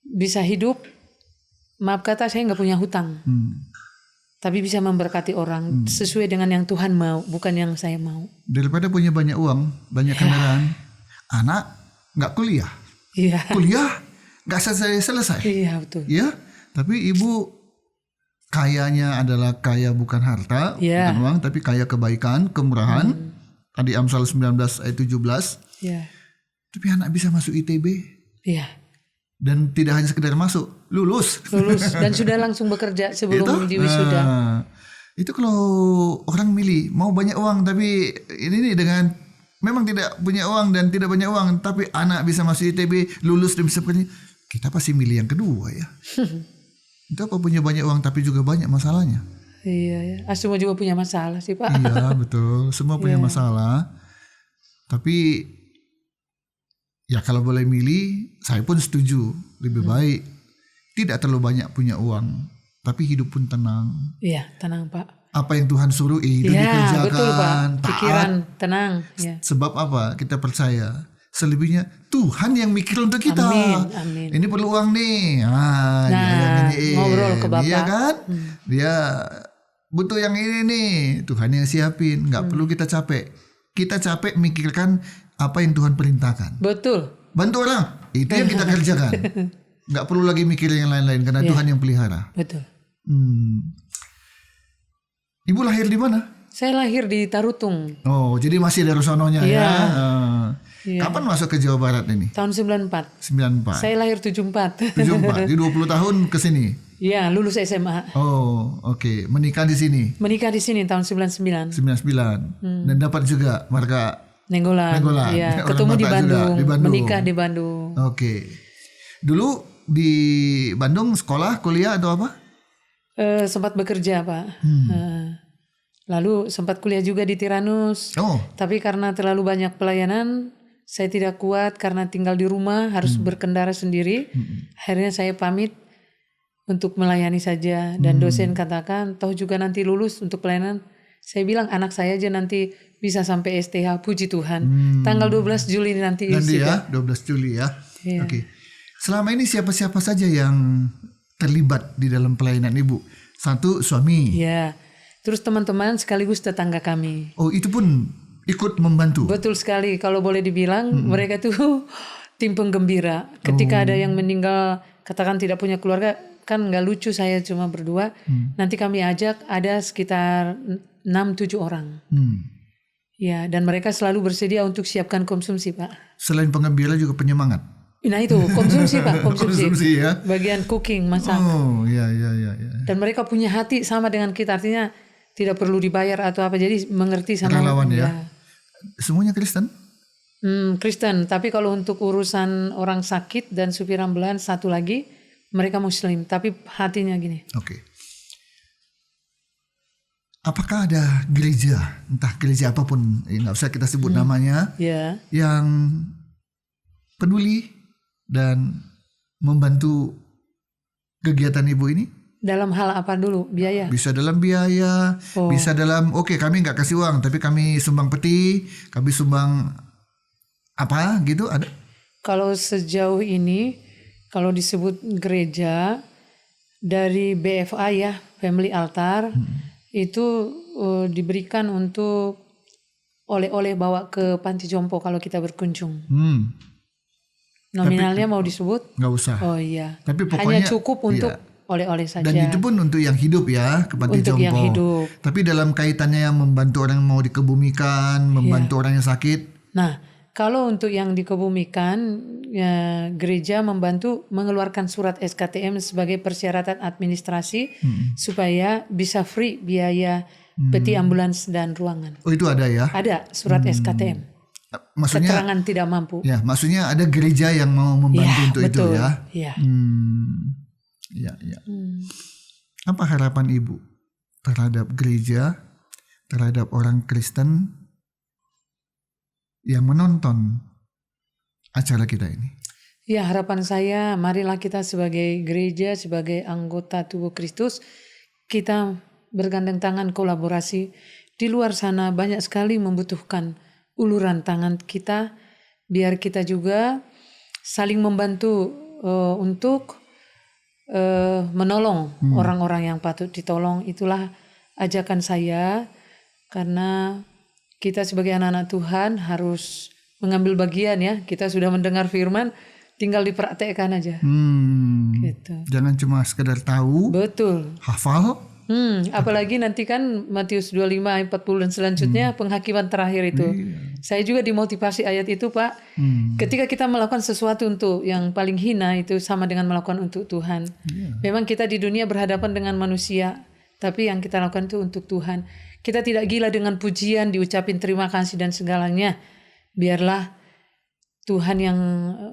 bisa hidup. Maaf kata saya nggak punya hutang, tapi bisa memberkati orang sesuai dengan yang Tuhan mau, bukan yang saya mau. Daripada punya banyak uang, banyak kendaraan, anak nggak kuliah, kuliah nggak selesai. Iya betul. Ya, tapi Ibu kayanya adalah kaya bukan harta, bukan uang, tapi kaya kebaikan, kemurahan. Tadi Amsal 19 ayat 17. Iya. Tapi anak bisa masuk ITB. Iya. Dan tidak hanya sekedar masuk, lulus dan sudah langsung bekerja sebelum diwisuda. Itu kalau orang milih mau banyak uang tapi ini dengan memang tidak punya uang dan tidak banyak uang tapi anak bisa masuk ITB, lulus dan bisa bekerja, kita pasti milih yang kedua ya. Itu apa punya banyak uang tapi juga banyak masalahnya. Iya ya. Semua juga punya masalah sih Pak. Iya betul, semua punya masalah. Tapi ya kalau boleh milih, saya pun setuju lebih baik tidak terlalu banyak punya uang, tapi hidup pun tenang. Iya tenang Pak. Apa yang Tuhan suruh itu dikerjakan. Betul Pak. Pikiran tenang. Ya. Sebab apa? Kita percaya. Selebihnya Tuhan yang mikir untuk kita. Amin. Ini perlu uang nih. Ngobrol ke Bapak. Dia kan, dia butuh yang ini nih. Tuhan yang siapin. Nggak perlu kita capek. Kita capek mikirkan apa yang Tuhan perintahkan. Betul. Bantu orang. Itu yang kita kerjakan. Nggak perlu lagi mikir yang lain-lain karena Tuhan yang pelihara. Betul. Ibu lahir di mana? Saya lahir di Tarutung. Oh, jadi masih dari sononya ya. Kapan masuk ke Jawa Barat ini? Tahun 94. 94. Saya lahir 74. 74. Jadi 20 tahun ke sini. Iya, lulus SMA. Oh, oke. Menikah di sini. Menikah di sini tahun 99. 99. Dan dapat juga marga Nenggolan. Iya, ketemu di Bandung. Menikah di Bandung. Oke. Dulu di Bandung sekolah, kuliah atau apa? Sempat bekerja Pak. Lalu sempat kuliah juga di Tyrannus. Tapi karena terlalu banyak pelayanan, saya tidak kuat karena tinggal di rumah, harus berkendara sendiri. Akhirnya saya pamit untuk melayani saja. Dan dosen katakan, toh juga nanti lulus untuk pelayanan. Saya bilang anak saya aja nanti bisa sampai STH, puji Tuhan. Tanggal 12 Juli nanti ya, 12 Juli ya. Iya. Oke. Selama ini siapa-siapa saja yang terlibat di dalam pelayanan Ibu? Satu, suami. Ya. Terus teman-teman sekaligus tetangga kami. Oh, itu pun ikut membantu. Betul sekali. Kalau boleh dibilang mereka tuh tim penggembira. Ketika ada yang meninggal, katakan tidak punya keluarga, kan nggak lucu saya cuma berdua. Nanti kami ajak ada sekitar 6-7 orang. Ya, dan mereka selalu bersedia untuk siapkan konsumsi Pak. Selain penggembira juga penyemangat. Nah itu konsumsi Pak, Konsumsi ya. Bagian cooking, masak. Oh, ya. Dan mereka punya hati sama dengan kita, artinya tidak perlu dibayar atau apa, jadi mengerti sama. Relawan ya. Semuanya Kristen? Kristen, tapi kalau untuk urusan orang sakit dan supir ambulans satu lagi, mereka Muslim, tapi hatinya gini. Oke. Apakah ada gereja, entah gereja apapun, nggak usah kita sebut namanya, yang peduli dan membantu kegiatan Ibu ini? Dalam hal apa dulu? Biaya? Bisa dalam biaya, bisa dalam kami nggak kasih uang, tapi kami sumbang peti, kami sumbang apa gitu, ada? Kalau sejauh ini, kalau disebut gereja dari BFA ya, Family Altar, itu diberikan untuk oleh-oleh bawa ke panti jompo kalau kita berkunjung. Nominalnya mau disebut? Nggak usah. Oh iya. Tapi pokoknya hanya cukup untuk oleh-oleh saja. Dan itu pun untuk yang hidup ya, ke panti untuk jompo. Yang hidup. Tapi dalam kaitannya yang membantu orang yang mau dikebumikan, membantu orang yang sakit. Nah, kalau untuk yang dikebumikan, ya, gereja membantu mengeluarkan surat SKTM sebagai persyaratan administrasi supaya bisa free biaya peti ambulans dan ruangan. Oh itu ada ya? Ada surat SKTM. Maksudnya keterangan tidak mampu. Ya, maksudnya ada gereja yang mau membantu untuk betul. itu ya. Iya. Ya. Apa harapan Ibu terhadap gereja, terhadap orang Kristen yang menonton acara kita ini? Ya, harapan saya, marilah kita sebagai gereja, sebagai anggota tubuh Kristus, kita bergandeng tangan kolaborasi. Di luar sana banyak sekali membutuhkan uluran tangan kita, biar kita juga saling membantu untuk menolong orang-orang yang patut ditolong. Itulah ajakan saya, karena kita sebagai anak-anak Tuhan harus mengambil bagian ya. Kita sudah mendengar firman, tinggal dipraktekkan aja. Gitu. Jangan cuma sekedar tahu, betul, hafal. Apalagi nanti kan Matius 25 ayat 40 dan selanjutnya penghakiman terakhir itu. Saya juga dimotivasi ayat itu Pak. Ketika kita melakukan sesuatu untuk yang paling hina, itu sama dengan melakukan untuk Tuhan. Memang kita di dunia berhadapan dengan manusia, tapi yang kita lakukan itu untuk Tuhan. Kita tidak gila dengan pujian, diucapin terima kasih dan segalanya. Biarlah Tuhan yang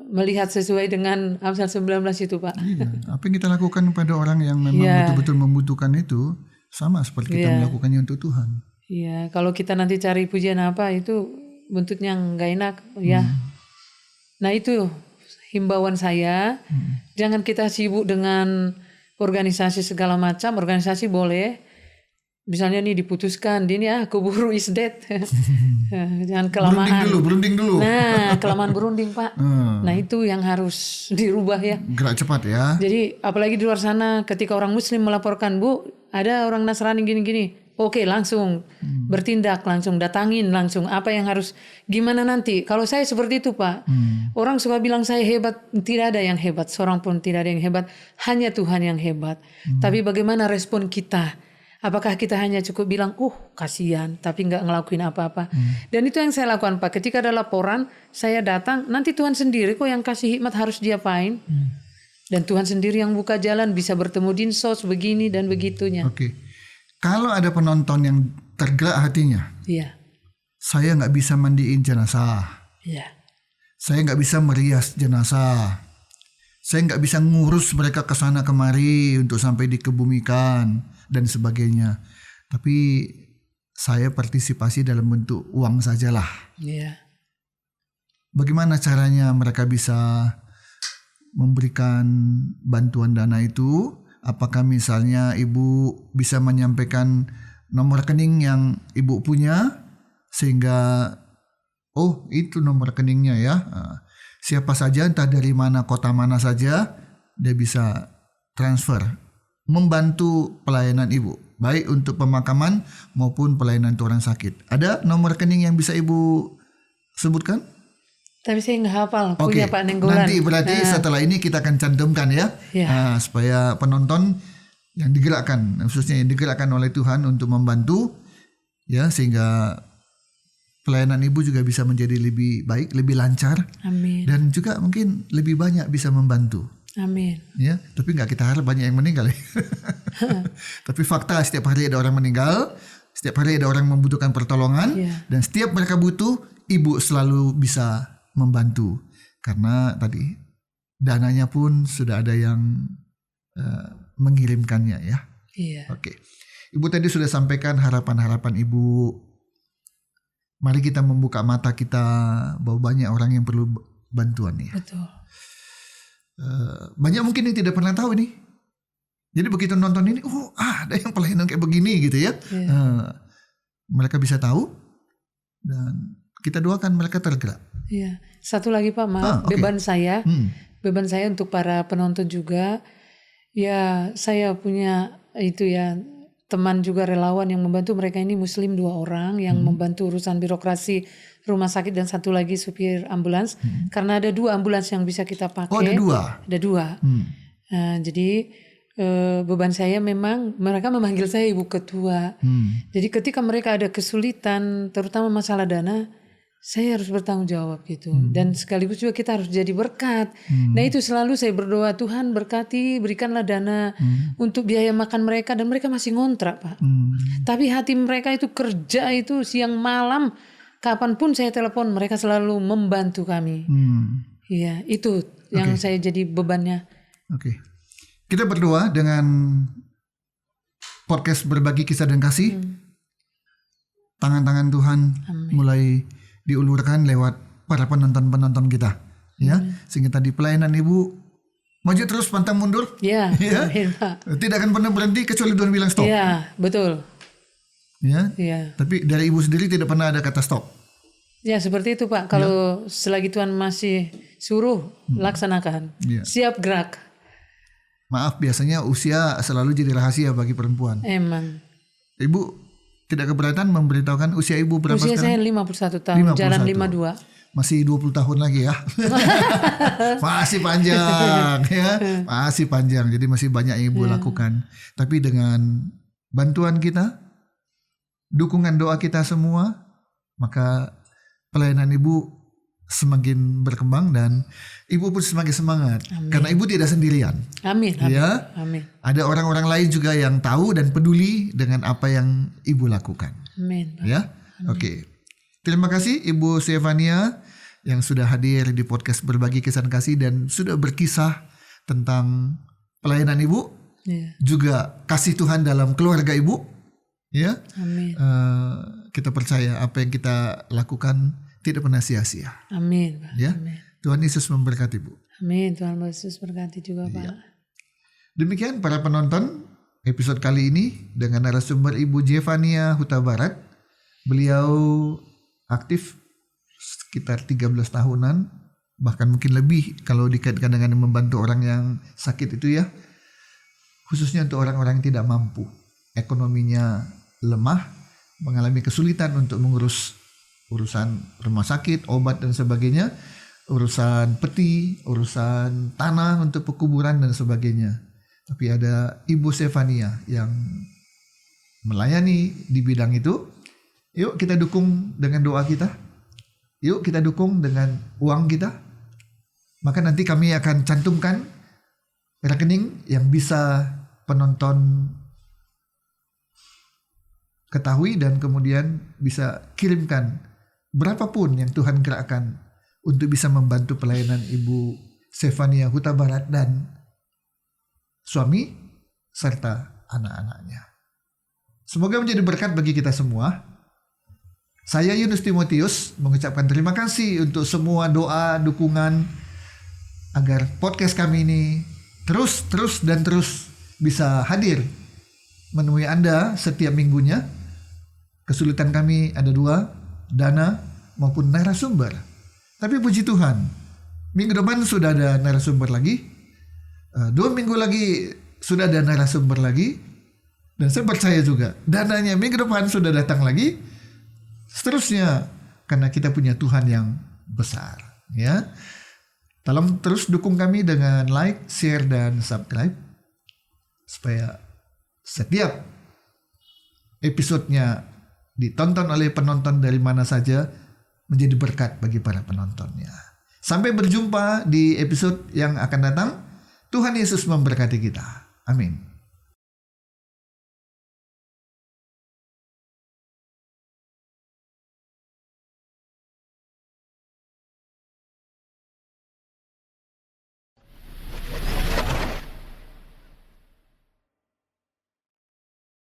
melihat sesuai dengan Amsal 19 itu Pak. Iya. Apa yang kita lakukan pada orang yang memang betul-betul membutuhkan itu sama seperti kita melakukannya untuk Tuhan. Iya, kalau kita nanti cari pujian apa itu buntutnya nggak enak ya. Nah itu himbauan saya. Jangan kita sibuk dengan organisasi segala macam. Organisasi boleh. Misalnya nih diputuskan, ini keburu is dead. Jangan kelamaan. Berunding dulu. Nah, kelamaan berunding Pak. Nah itu yang harus dirubah ya. Gerak cepat ya. Jadi apalagi di luar sana, ketika orang Muslim melaporkan, Bu, ada orang Nasrani gini-gini. Oke, langsung bertindak, langsung datangin, langsung apa yang harus, gimana nanti. Kalau saya seperti itu Pak, orang suka bilang saya hebat, tidak ada yang hebat. Seorang pun tidak ada yang hebat, hanya Tuhan yang hebat. Tapi bagaimana respon kita? Apakah kita hanya cukup bilang, kasihan, tapi nggak ngelakuin apa-apa. Dan itu yang saya lakukan Pak. Ketika ada laporan, saya datang, nanti Tuhan sendiri kok yang kasih hikmat harus diapain. Dan Tuhan sendiri yang buka jalan, bisa bertemu dinsos, begini dan begitunya. Oke. Kalau ada penonton yang tergerak hatinya, saya nggak bisa mandiin jenazah. Saya nggak bisa merias jenazah. Saya nggak bisa ngurus mereka ke sana kemari untuk sampai dikebumikan dan sebagainya. Tapi saya partisipasi dalam bentuk uang sajalah. Iya. Bagaimana caranya mereka bisa memberikan bantuan dana itu? Apakah misalnya ibu bisa menyampaikan nomor rekening yang ibu punya sehingga oh itu nomor rekeningnya ya. Siapa saja entah dari mana kota mana saja dia bisa transfer membantu pelayanan ibu baik untuk pemakaman maupun pelayanan untuk orang sakit. Ada nomor rekening yang bisa ibu sebutkan? Tapi saya nggak hafal, Oke, punya Pak Nenggolan. nanti berarti setelah ini kita akan cantumkan ya, Ya. supaya penonton yang digerakkan, khususnya yang digerakkan oleh Tuhan untuk membantu, ya sehingga pelayanan ibu juga bisa menjadi lebih baik, lebih lancar, Amin. dan juga mungkin lebih banyak bisa membantu. Amin. Ya, tapi nggak kita harap banyak yang meninggal. Ya. Tapi fakta setiap hari ada orang meninggal, setiap hari ada orang membutuhkan pertolongan, Ya. dan setiap mereka butuh, ibu selalu bisa membantu karena tadi dananya pun sudah ada yang mengirimkannya ya. Iya. Oke, ibu tadi sudah sampaikan harapan-harapan ibu. Mari kita membuka mata kita bahwa banyak orang yang perlu bantuan ya. Betul. Banyak mungkin yang tidak pernah tahu ini. Jadi begitu nonton ini, ada yang pelayanan kayak begini gitu ya. Iya. Mereka bisa tahu dan kita doakan mereka tergerak. Iya. Satu lagi Pak, maaf, Oke. beban saya untuk para penonton juga. Ya, saya punya itu ya teman juga relawan yang membantu mereka ini Muslim 2 orang yang membantu urusan birokrasi rumah sakit dan satu lagi supir ambulans. Karena ada 2 ambulans yang bisa kita pakai. Oh, ada 2. Ada 2. Nah, jadi beban saya memang mereka memanggil saya ibu ketua. Jadi ketika mereka ada kesulitan, terutama masalah dana, saya harus bertanggung jawab gitu. Dan sekaligus juga kita harus jadi berkat. Nah itu selalu saya berdoa, Tuhan berkati, berikanlah dana untuk biaya makan mereka. Dan mereka masih ngontrak Pak. Tapi hati mereka itu kerja itu siang malam. Kapanpun saya telepon, mereka selalu membantu kami. Iya, itu yang saya jadi bebannya. Oke. Kita berdoa dengan podcast Berbagi Kisah dan Kasih. Tangan-tangan Tuhan mulai diulurkan lewat para penonton-penonton kita, ya, sehingga tadi pelayanan ibu maju terus pantang mundur, Ya, ya, amin, Pak. tidak akan pernah berhenti kecuali Tuhan bilang stop, Iya, betul. ya, Iya. tapi dari ibu sendiri tidak pernah ada kata stop, Ya seperti itu Pak. Kalau selagi Tuhan masih suruh, laksanakan. ya. Siap gerak. Maaf, biasanya usia selalu jadi rahasia bagi perempuan. Emang. Ibu tidak keberatan memberitahukan usia ibu berapa Usia saya sekarang? 51 tahun, 51. jalan 52. Masih 20 tahun lagi ya. Masih panjang ya. Masih panjang. Jadi masih banyak yang ibu lakukan. Tapi dengan bantuan kita, dukungan doa kita semua, maka pelayanan ibu semakin berkembang dan ibu pun semakin semangat. Karena ibu tidak sendirian. Amin. Amin. Ya. Amin. Ada orang-orang lain juga yang tahu dan peduli dengan apa yang ibu lakukan. Amin. Pak. Ya, oke. Terima kasih Ibu Stefania yang sudah hadir di podcast Berbagi Kisah dan Kasih dan sudah berkisah tentang pelayanan ibu, Ya. juga kasih Tuhan dalam keluarga ibu. Ya, Amin. kita percaya apa yang kita lakukan tidak pernah sia-sia. Amin. Pak. Ya, Amin. Tuhan Yesus memberkati ibu. Amin. Tuhan Yesus berkati juga Pak. Demikian para penonton episode kali ini dengan narasumber Ibu Jevania Huta Barat. Beliau aktif sekitar 13 tahunan, bahkan mungkin lebih kalau dikaitkan dengan membantu orang yang sakit itu ya. Khususnya untuk orang-orang yang tidak mampu, ekonominya lemah, mengalami kesulitan untuk mengurus urusan rumah sakit, obat dan sebagainya, urusan peti, urusan tanah untuk pekuburan dan sebagainya. Tapi ada Ibu Stefania yang melayani di bidang itu. Yuk kita dukung dengan doa kita. Yuk kita dukung dengan uang kita. Maka nanti kami akan cantumkan rekening yang bisa penonton ketahui dan kemudian bisa kirimkan berapapun yang Tuhan gerakkan untuk bisa membantu pelayanan Ibu Stefania Huta Barat dan suami serta anak-anaknya. Semoga menjadi berkat bagi kita semua. Saya Yunus Timotius mengucapkan terima kasih untuk semua doa, dukungan agar podcast kami ini terus bisa hadir menemui Anda setiap minggunya. Kesulitan kami ada 2, dana maupun narasumber. Tapi puji Tuhan, minggu depan sudah ada narasumber lagi. 2 minggu lagi sudah ada narasumber lagi. Dan saya percaya juga dananya minggu depan sudah datang lagi. Seterusnya, karena kita punya Tuhan yang besar. Ya, tolong terus dukung kami dengan like, share, dan subscribe. Supaya setiap episodenya ditonton oleh penonton dari mana saja, menjadi berkat bagi para penontonnya. Sampai berjumpa di episode yang akan datang. Tuhan Yesus memberkati kita. Amin.